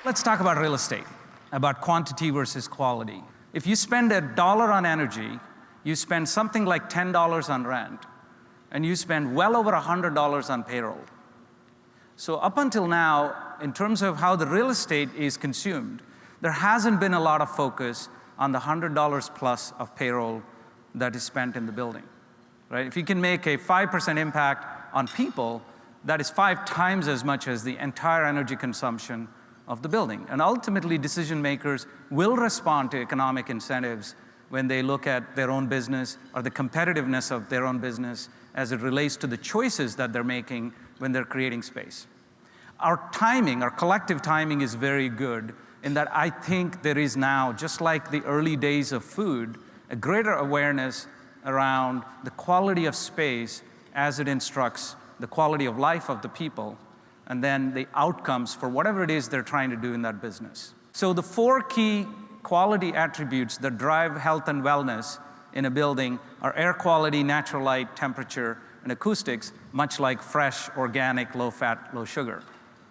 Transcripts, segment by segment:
Let's talk about real estate, about quantity versus quality. If you spend $1 on energy, you spend something like $10 on rent, and you spend well over $100 on payroll. So up until now, in terms of how the real estate is consumed, there hasn't been a lot of focus on the $100 plus of payroll that is spent in the building, right? If you can make a 5% impact on people, that is 5 times as much as the entire energy consumption of the building. And ultimately, decision makers will respond to economic incentives when they look at their own business or the competitiveness of their own business as it relates to the choices that they're making when they're creating space. Our timing, our collective timing is very good in that I think there is now, just like the early days of food, a greater awareness around the quality of space as it instructs the quality of life of the people, and then the outcomes for whatever it is they're trying to do in that business. So the 4 key quality attributes that drive health and wellness in a building are air quality, natural light, temperature, and acoustics, much like fresh, organic, low-fat, low-sugar.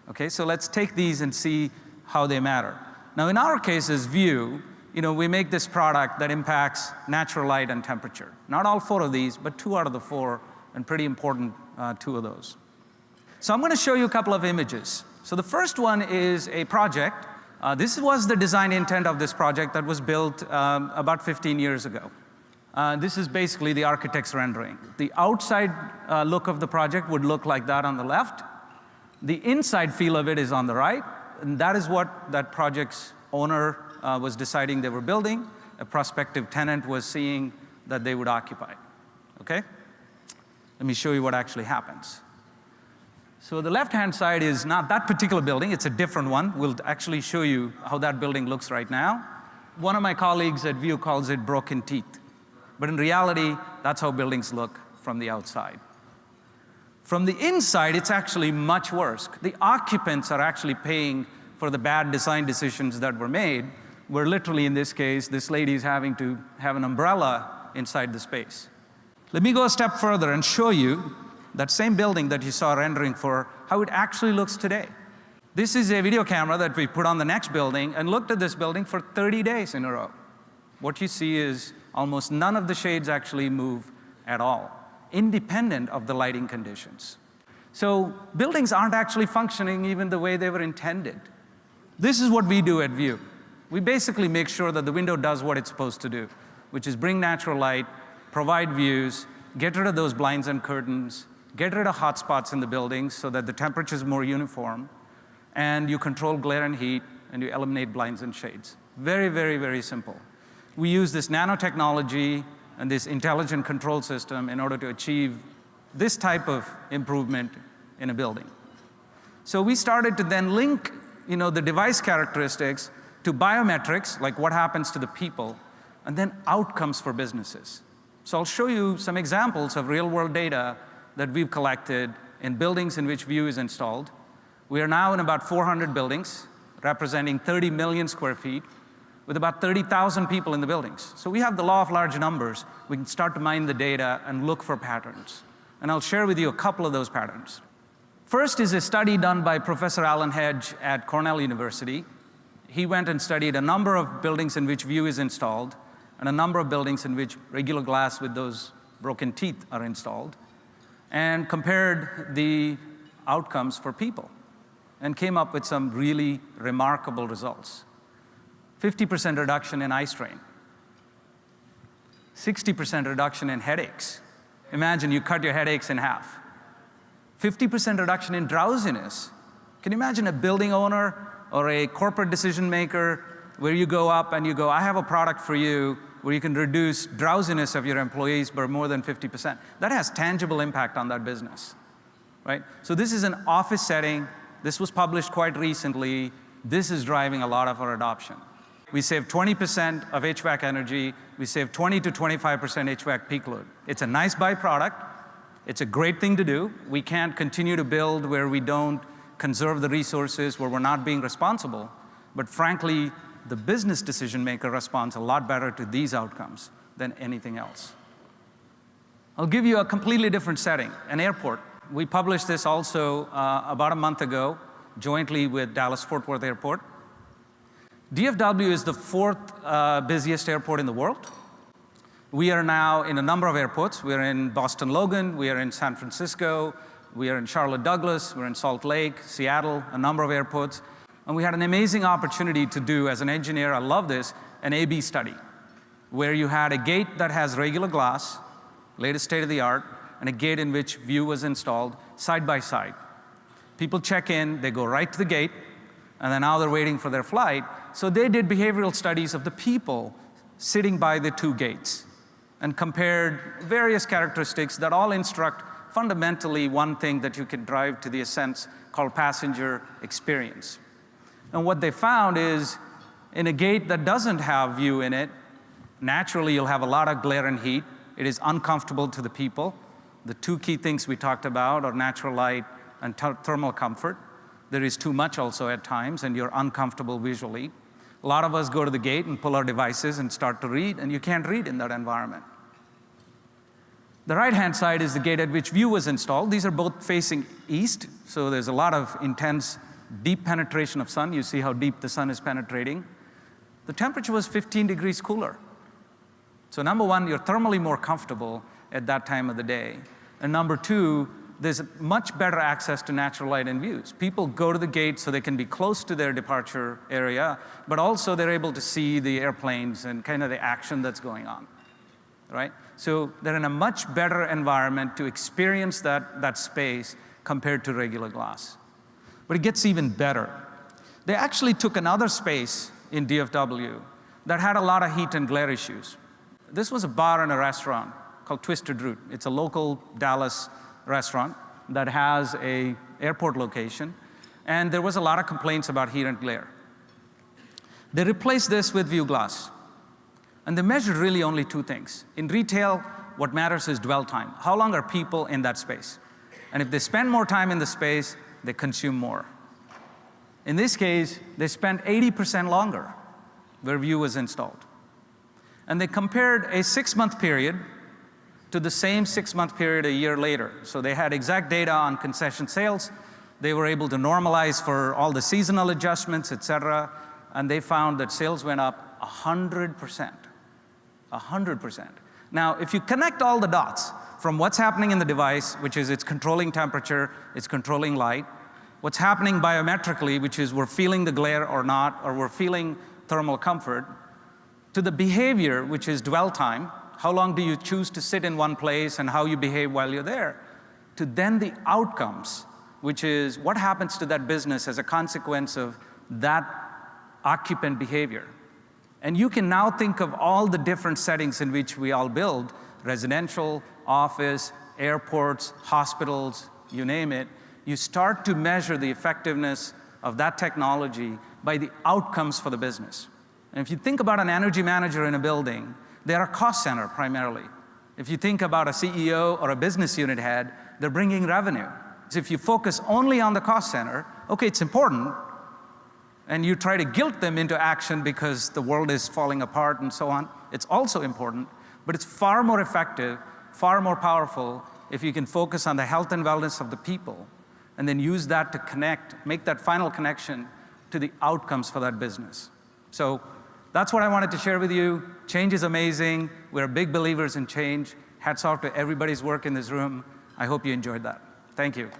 Okay, so let's take these and see how they matter. Now, in our case as View, we make this product that impacts natural light and temperature. Not all 4 of these, but 2 out of the 4, and pretty important 2 of those. So I'm going to show you a couple of images. So the first one is a project. This was the design intent of this project that was built about 15 years ago. This is basically the architect's rendering. The outside look of the project would look like that on the left. The inside feel of it is on the right, and that is what that project's owner was deciding they were building. A prospective tenant was seeing that they would occupy. Okay? Let me show you what actually happens. So the left-hand side is not that particular building, it's a different one. We'll actually show you how that building looks right now. One of my colleagues at View calls it broken teeth. But in reality, that's how buildings look from the outside. From the inside, it's actually much worse. The occupants are actually paying for the bad design decisions that were made, where literally in this case, this lady is having to have an umbrella inside the space. Let me go a step further and show you that same building that you saw rendering for, how it actually looks today. This is a video camera that we put on the next building and looked at this building for 30 days in a row. What you see is almost none of the shades actually move at all, independent of the lighting conditions. So buildings aren't actually functioning even the way they were intended. This is what we do at View. We basically make sure that the window does what it's supposed to do, which is bring natural light, provide views, get rid of those blinds and curtains, get rid of hot spots in the buildings so that the temperature is more uniform, and you control glare and heat, and you eliminate blinds and shades. Very, very, very simple. We use this nanotechnology and this intelligent control system in order to achieve this type of improvement in a building. So we started to then link the device characteristics to biometrics, like what happens to the people, and then outcomes for businesses. So I'll show you some examples of real-world data that we've collected in buildings in which View is installed. We are now in about 400 buildings, representing 30 million square feet, with about 30,000 people in the buildings. So we have the law of large numbers. We can start to mine the data and look for patterns. And I'll share with you a couple of those patterns. First is a study done by Professor Alan Hedge at Cornell University. He went and studied a number of buildings in which View is installed, and a number of buildings in which regular glass with those broken teeth are installed, and compared the outcomes for people, and came up with some really remarkable results. 50% reduction in eye strain, 60% reduction in headaches. Imagine you cut your headaches in half. 50% reduction in drowsiness. Can you imagine a building owner or a corporate decision maker where you go up and you go, I have a product for you where you can reduce drowsiness of your employees by more than 50%. That has tangible impact on that business, right? So this is an office setting. This was published quite recently. This is driving a lot of our adoption. We save 20% of HVAC energy. We save 20 to 25% HVAC peak load. It's a nice byproduct. It's a great thing to do. We can't continue to build where we don't conserve the resources, where we're not being responsible. But frankly, the business decision maker responds a lot better to these outcomes than anything else. I'll give you a completely different setting, an airport. We published this also about a month ago, jointly with Dallas-Fort Worth Airport. DFW is the fourth busiest airport in the world. We are now in a number of airports. We are in Boston Logan, we are in San Francisco, we are in Charlotte Douglas, we're in Salt Lake, Seattle, a number of airports. And we had an amazing opportunity to do, as an engineer, I love this, an A/B study, where you had a gate that has regular glass, latest state of the art, and a gate in which View was installed side by side. People check in, they go right to the gate, and then now they're waiting for their flight. So they did behavioral studies of the people sitting by the two gates and compared various characteristics that all instruct fundamentally one thing that you can drive to the essence called passenger experience. And what they found is, in a gate that doesn't have View in it, naturally you'll have a lot of glare and heat. It is uncomfortable to the people. The two key things we talked about are natural light and thermal comfort. There is too much also at times, and you're uncomfortable visually. A lot of us go to the gate and pull our devices and start to read, and you can't read in that environment. The right-hand side is the gate at which View was installed. These are both facing east, so there's a lot of intense, deep penetration of sun. You see how deep the sun is penetrating. The temperature was 15 degrees cooler. So number one, you're thermally more comfortable at that time of the day. And number two, there's much better access to natural light and views. People go to the gate so they can be close to their departure area, but also they're able to see the airplanes and kind of the action that's going on, right? So they're in a much better environment to experience that space compared to regular glass. But it gets even better. They actually took another space in DFW that had a lot of heat and glare issues. This was a bar and a restaurant called Twisted Root. It's a local Dallas restaurant that has an airport location, and there was a lot of complaints about heat and glare. They replaced this with View Glass, and they measured really only two things. In retail, what matters is dwell time. How long are people in that space? And if they spend more time in the space, they consume more. In this case, they spent 80% longer where View was installed. And they compared a 6-month period to the same 6-month period a year later. So they had exact data on concession sales. They were able to normalize for all the seasonal adjustments, et cetera, and they found that sales went up 100%. 100%. Now, if you connect all the dots from what's happening in the device, which is it's controlling temperature, it's controlling light, what's happening biometrically, which is we're feeling the glare or not, or we're feeling thermal comfort, to the behavior, which is dwell time, how long do you choose to sit in one place and how you behave while you're there, to then the outcomes, which is what happens to that business as a consequence of that occupant behavior. And you can now think of all the different settings in which we all build, residential, office, airports, hospitals, you name it. You start to measure the effectiveness of that technology by the outcomes for the business. And if you think about an energy manager in a building, they're a cost center primarily. If you think about a CEO or a business unit head, they're bringing revenue. So if you focus only on the cost center, okay, it's important, and you try to guilt them into action because the world is falling apart and so on, it's also important, but it's far more effective, far more powerful if you can focus on the health and wellness of the people and then use that to connect, make that final connection to the outcomes for that business. So that's what I wanted to share with you. Change is amazing. We're big believers in change. Hats off to everybody's work in this room. I hope you enjoyed that. Thank you.